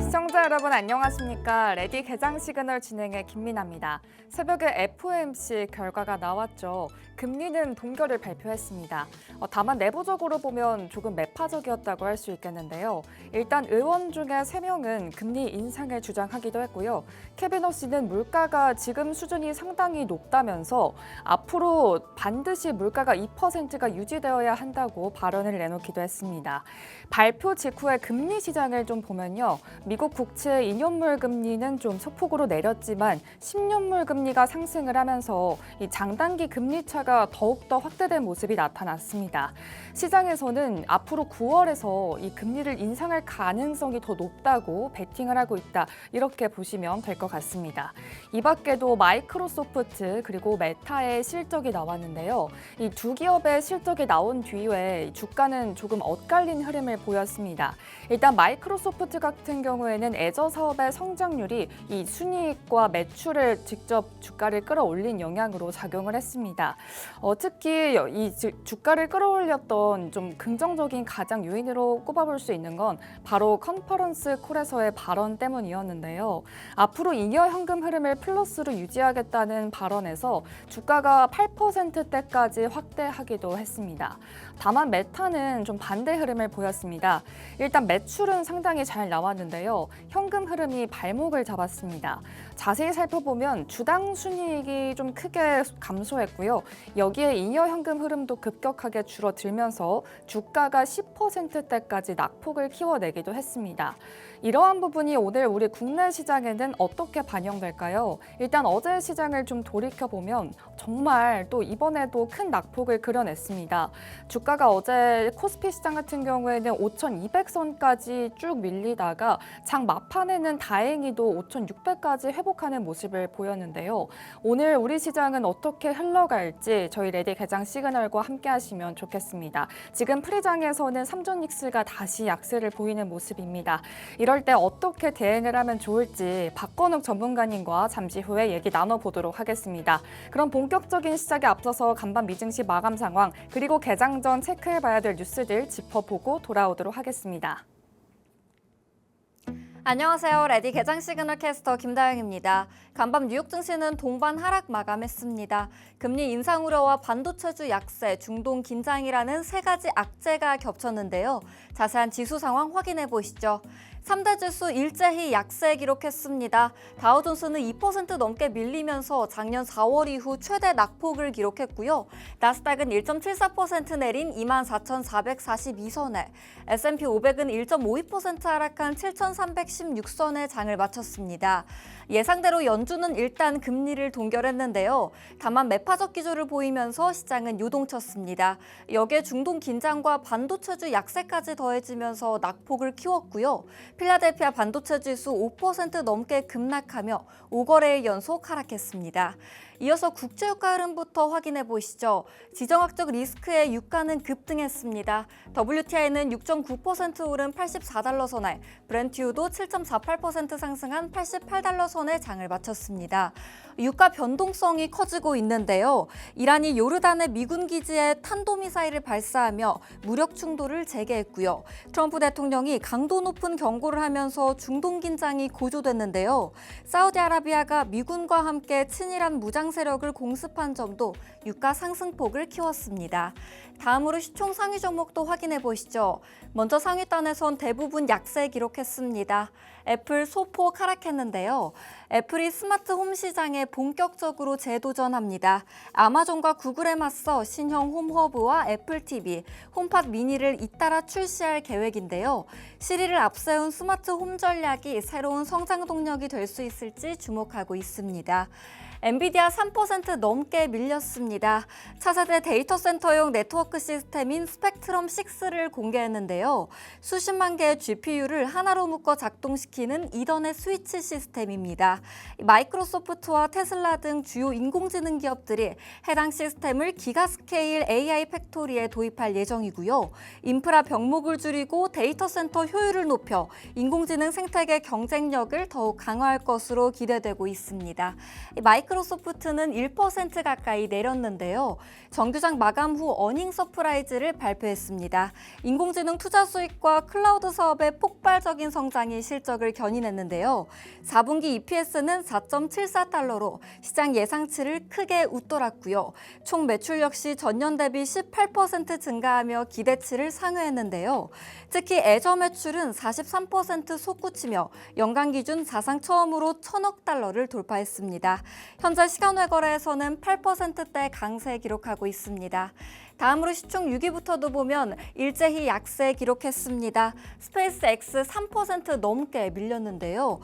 시청자 여러분 안녕하십니까? 레디 개장 시그널 진행의 김민아입니다. 새벽에 FOMC 결과가 나왔죠. 금리는 동결을 발표했습니다. 다만 내부적으로 보면 조금 매파적이었다고 할 수 있겠는데요. 일단 의원 중에 3명은 금리 인상을 주장하기도 했고요. 케빈 허씨는 물가가 지금 수준이 상당히 높다면서 앞으로 반드시 물가가 2%가 유지되어야 한다고 발언을 내놓기도 했습니다. 발표 직후에 금리 시장을 좀 보면요. 미국 국채 2년물 금리는 좀 소폭으로 내렸지만 10년물 금리가 상승을 하면서 이 장단기 금리 차가 더욱더 확대된 모습이 나타났습니다. 시장에서는 앞으로 9월에서 이 금리를 인상할 가능성이 더 높다고 베팅을 하고 있다. 이렇게 보시면 될 것 같습니다. 이 밖에도 마이크로소프트 그리고 메타의 실적이 나왔는데요. 이 두 기업의 실적이 나온 뒤에 주가는 조금 엇갈린 흐름을 보였습니다. 일단 마이크로소프트 같은 경우에는 애저 사업의 성장률이 이 순이익과 매출을 직접 주가를 끌어올린 영향으로 작용을 했습니다. 특히 이 주가를 끌어올렸던 좀 긍정적인 가장 요인으로 꼽아볼 수 있는 건 바로 컨퍼런스 콜에서의 발언 때문이었는데요. 앞으로 잉여 현금 흐름을 플러스로 유지하겠다는 발언에서 주가가 8%대까지 확대하기도 했습니다. 다만 메타는 좀 반대 흐름을 보였습니다. 일단 매출은 상당히 잘 나왔는데요. 현금 흐름이 발목을 잡았습니다. 자세히 살펴보면 주당 순이익이 좀 크게 감소했고요. 여기에 잉여 현금 흐름도 급격하게 줄어들면서 주가가 10%대까지 낙폭을 키워내기도 했습니다. 이러한 부분이 오늘 우리 국내 시장에는 어떻게 반영될까요? 일단 어제 시장을 좀 돌이켜보면 정말 또 이번에도 큰 낙폭을 그려냈습니다. 주가가 어제 코스피 시장 같은 경우에는 5,200선까지 쭉 밀리다가 장 막판에는 다행히도 5,600까지 회복하는 모습을 보였는데요. 오늘 우리 시장은 어떻게 흘러갈지 저희 레디 개장 시그널과 함께 하시면 좋겠습니다. 지금 프리장에서는 삼전닉스가 다시 약세를 보이는 모습입니다. 이럴 때 어떻게 대응을 하면 좋을지 박건욱 전문가님과 잠시 후에 얘기 나눠보도록 하겠습니다. 그럼 본격적인 시작에 앞서서 간밤 미증시 마감 상황 그리고 개장 전 체크해봐야 될 뉴스들 짚어보고 돌아오도록 하겠습니다. 안녕하세요. 레디 개장 시그널 캐스터 김다영입니다. 간밤 뉴욕 증시는 동반 하락 마감했습니다. 금리 인상 우려와 반도체주 약세, 중동 긴장이라는 세 가지 악재가 겹쳤는데요. 자세한 지수 상황 확인해 보시죠. 3대 지수 일제히 약세 기록했습니다. 다우존스는 2% 넘게 밀리면서 작년 4월 이후 최대 낙폭을 기록했고요. 나스닥은 1.74% 내린 24,442선에, S&P 500은 1.52% 하락한 7,316선에 장을 마쳤습니다. 예상대로 연준은 일단 금리를 동결했는데요. 다만 매파적 기조를 보이면서 시장은 요동쳤습니다. 여기에 중동 긴장과 반도체주 약세까지 더해지면서 낙폭을 키웠고요. 필라델피아 반도체 지수 5% 넘게 급락하며 5거래일 연속 하락했습니다. 이어서 국제유가 흐름부터 확인해 보시죠. 지정학적 리스크의 유가는 급등했습니다. WTI는 6.9% 오른 84달러 선에, 브렌트유도 7.48% 상승한 88달러 선에 장을 마쳤습니다. 유가 변동성이 커지고 있는데요. 이란이 요르단의 미군 기지에 탄도미사일을 발사하며 무력 충돌을 재개했고요. 트럼프 대통령이 강도 높은 경고를 하면서 중동 긴장이 고조됐는데요. 사우디아라비아가 미군과 함께 친이란 무장 세력을 공습한 점도 유가 상승폭을 키웠습니다. 다음으로 시총 상위 종목도 확인해 보시죠. 먼저 상위단에선 대부분 약세 기록했습니다. 애플 소폭 하락했는데요. 애플이 스마트 홈 시장에 본격적으로 재도전합니다. 아마존과 구글에 맞서 신형 홈허브와 애플 TV, 홈팟 미니를 잇따라 출시할 계획인데요. 시리를 앞세운 스마트 홈 전략이 새로운 성장 동력이 될 수 있을지 주목하고 있습니다. 엔비디아 3% 넘게 밀렸습니다. 차세대 데이터 센터용 네트워크 시스템인 스펙트럼6를 공개했는데요. 수십만 개의 GPU를 하나로 묶어 작동시키는 이더넷 스위치 시스템입니다. 마이크로소프트와 테슬라 등 주요 인공지능 기업들이 해당 시스템을 기가스케일 AI 팩토리에 도입할 예정이고요. 인프라 병목을 줄이고 데이터 센터 효율을 높여 인공지능 생태계 경쟁력을 더욱 강화할 것으로 기대되고 있습니다. 마이크로소프트 마이크로소프트는 1% 가까이 내렸는데요. 정규장 마감 후 어닝 서프라이즈를 발표했습니다. 인공지능 투자 수익과 클라우드 사업의 폭발적인 성장이 실적을 견인했는데요. 4분기 EPS는 4.74달러로 시장 예상치를 크게 웃돌았고요. 총 매출 역시 전년 대비 18% 증가하며 기대치를 상회했는데요. 특히 애저 매출은 43% 솟구치며 연간 기준 사상 처음으로 1,000억 달러를 돌파했습니다. 현재 시간외 거래에서는 8%대 강세 기록하고 있습니다. 다음으로 시총 6위부터도 보면 일제히 약세 기록했습니다. 스페이스X 3% 넘게 밀렸는데요.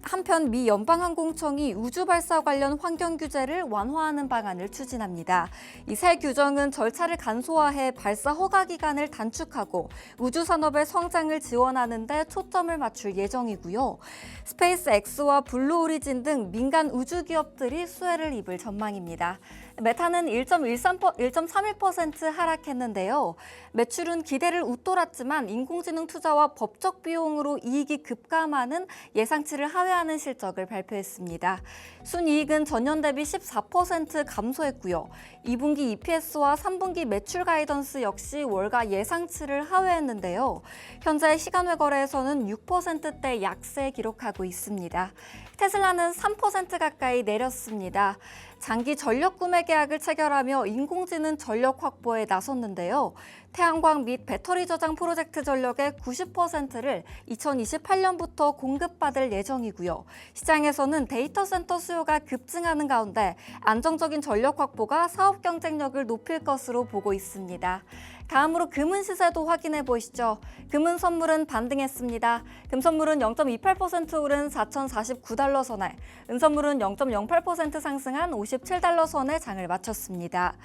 한편 미 연방항공청이 우주 발사 관련 환경 규제를 완화하는 방안을 추진합니다. 이 새 규정은 절차를 간소화해 발사 허가 기간을 단축하고 우주 산업의 성장을 지원하는 데 초점을 맞출 예정이고요. 스페이스X와 블루 오리진 등 민간 우주 기업들이 수혜를 입을 전망입니다. 메타는 1.31% 하락했는데요. 매출은 기대를 웃돌았지만 인공지능 투자와 법적 비용으로 이익이 급감하는 예상치를 하회하는 실적을 발표했습니다. 순이익은 전년 대비 14% 감소했고요. 2분기 EPS와 3분기 매출 가이던스 역시 월가 예상치를 하회했는데요. 현재 시간외 거래에서는 6%대 약세 기록하고 있습니다. 테슬라는 3% 가까이 내렸습니다. 장기 전력 구매 계약을 체결하며 인공지능 전력 확보에 나섰는데요. 태양광 및 배터리 저장 프로젝트 전력의 90%를 2028년부터 공급받을 예정이고요. 시장에서는 데이터 센터 수요가 급증하는 가운데 안정적인 전력 확보가 사업 경쟁력을 높일 것으로 보고 있습니다. 다음으로 금은 시세도 확인해 보시죠. 금은 선물은 반등했습니다. 금 선물은 0.28% 오른 4,049달러 선에, 은 선물은 0.08% 상승한 57달러 선에 장을 마쳤습니다.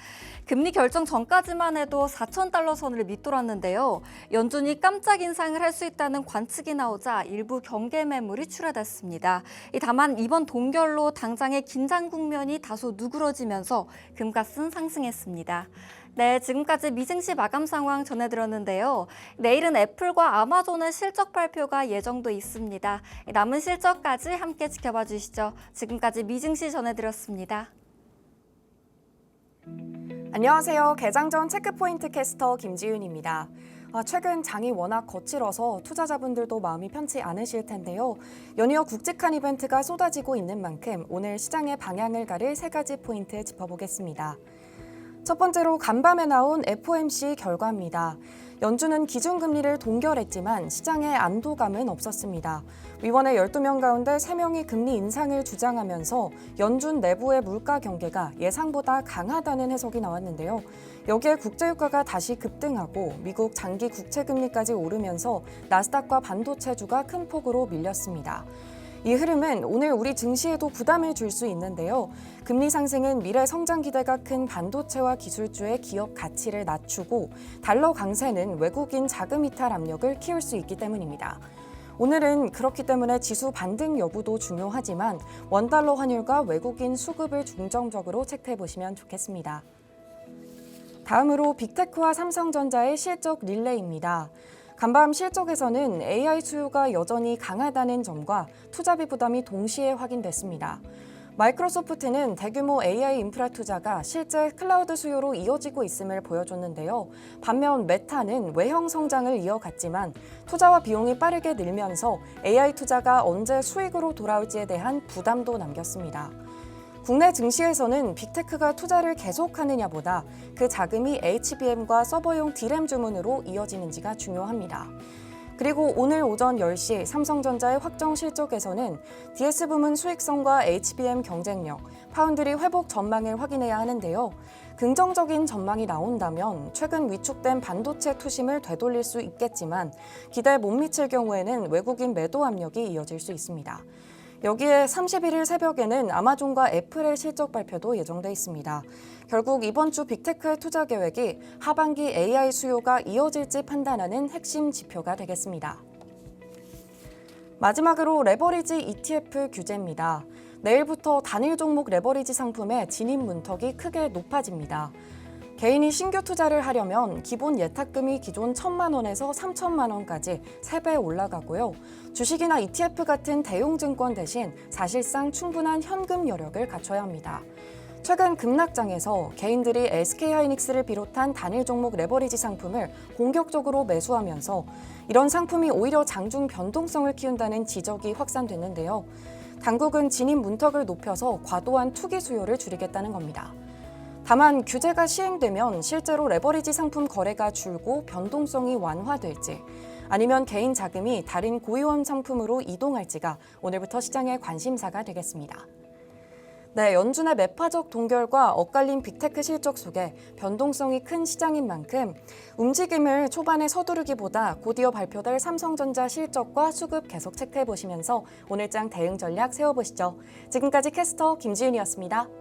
금리 결정 전까지만 해도 4,000달러 선을 밑돌았는데요. 연준이 깜짝 인상을 할 수 있다는 관측이 나오자 일부 경계 매물이 출하됐습니다. 다만 이번 동결로 당장의 긴장 국면이 다소 누그러지면서 금값은 상승했습니다. 네, 지금까지 미증시 마감 상황 전해드렸는데요. 내일은 애플과 아마존의 실적 발표가 예정돼 있습니다. 남은 실적까지 함께 지켜봐 주시죠. 지금까지 미증시 전해드렸습니다. 안녕하세요. 개장 전 체크포인트 캐스터 김지윤입니다. 최근 장이 워낙 거칠어서 투자자분들도 마음이 편치 않으실 텐데요. 연이어 굵직한 이벤트가 쏟아지고 있는 만큼 오늘 시장의 방향을 가릴 세 가지 포인트 짚어보겠습니다. 첫 번째로 간밤에 나온 FOMC 결과입니다. 연준은 기준금리를 동결했지만 시장의 안도감은 없었습니다. 위원회 12명 가운데 3명이 금리 인상을 주장하면서 연준 내부의 물가 경계가 예상보다 강하다는 해석이 나왔는데요. 여기에 국제유가가 다시 급등하고 미국 장기 국채금리까지 오르면서 나스닥과 반도체주가 큰 폭으로 밀렸습니다. 이 흐름은 오늘 우리 증시에도 부담을 줄 수 있는데요. 금리 상승은 미래 성장 기대가 큰 반도체와 기술주의 기업 가치를 낮추고 달러 강세는 외국인 자금 이탈 압력을 키울 수 있기 때문입니다. 오늘은 그렇기 때문에 지수 반등 여부도 중요하지만 원달러 환율과 외국인 수급을 중점적으로 체크해 보시면 좋겠습니다. 다음으로 빅테크와 삼성전자의 실적 릴레이입니다. 간밤 실적에서는 AI 수요가 여전히 강하다는 점과 투자비 부담이 동시에 확인됐습니다. 마이크로소프트는 대규모 AI 인프라 투자가 실제 클라우드 수요로 이어지고 있음을 보여줬는데요. 반면 메타는 외형 성장을 이어갔지만 투자와 비용이 빠르게 늘면서 AI 투자가 언제 수익으로 돌아올지에 대한 부담도 남겼습니다. 국내 증시에서는 빅테크가 투자를 계속하느냐보다 그 자금이 HBM과 서버용 D램 주문으로 이어지는지가 중요합니다. 그리고 오늘 오전 10시 삼성전자의 확정 실적에서는 DS 부문 수익성과 HBM 경쟁력, 파운드리 회복 전망을 확인해야 하는데요. 긍정적인 전망이 나온다면 최근 위축된 반도체 투심을 되돌릴 수 있겠지만 기대에 못 미칠 경우에는 외국인 매도 압력이 이어질 수 있습니다. 여기에 31일 새벽에는 아마존과 애플의 실적 발표도 예정돼 있습니다. 결국 이번 주 빅테크의 투자 계획이 하반기 AI 수요가 이어질지 판단하는 핵심 지표가 되겠습니다. 마지막으로 레버리지 ETF 규제입니다. 내일부터 단일 종목 레버리지 상품의 진입 문턱이 크게 높아집니다. 개인이 신규 투자를 하려면 기본 예탁금이 기존 1,000만 원에서 3,000만 원까지 3배 올라가고요. 주식이나 ETF 같은 대형 증권 대신 사실상 충분한 현금 여력을 갖춰야 합니다. 최근 급락장에서 개인들이 SK하이닉스를 비롯한 단일 종목 레버리지 상품을 공격적으로 매수하면서 이런 상품이 오히려 장중 변동성을 키운다는 지적이 확산됐는데요. 당국은 진입 문턱을 높여서 과도한 투기 수요를 줄이겠다는 겁니다. 다만 규제가 시행되면 실제로 레버리지 상품 거래가 줄고 변동성이 완화될지 아니면 개인 자금이 다른 고위험 상품으로 이동할지가 오늘부터 시장의 관심사가 되겠습니다. 네, 연준의 매파적 동결과 엇갈린 빅테크 실적 속에 변동성이 큰 시장인 만큼 움직임을 초반에 서두르기보다 곧이어 발표될 삼성전자 실적과 수급 계속 체크해 보시면서 오늘장 대응 전략 세워보시죠. 지금까지 캐스터 김지윤이었습니다.